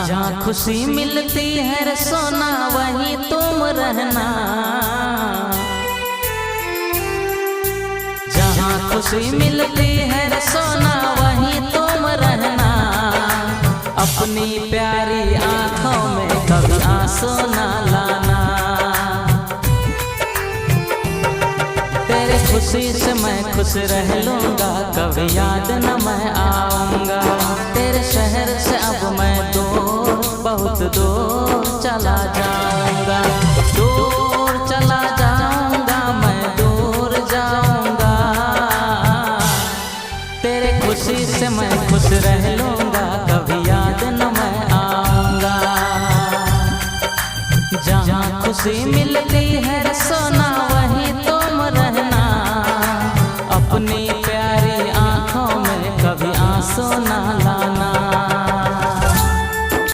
जहाँ खुशी मिलती है रे सोना वहीं तुम रहना। जहाँ खुशी मिलती है रे सोना वहीं तुम रहना। अपनी प्यारी आँखों में कभी आंसू ना लाना। तेरे खुशी से मैं खुश रह लूँगा, कभी याद न मैं आऊँगा। तेरे शहर से अब मैं दूर, बहुत दूर चला जाऊँगा। दूर चला जाऊँगा, मैं दूर जाऊँगा। तेरे खुशी से मैं खुश रह लूँगा, कभी याद न मैं आऊँगा। जहाँ खुशी मिलती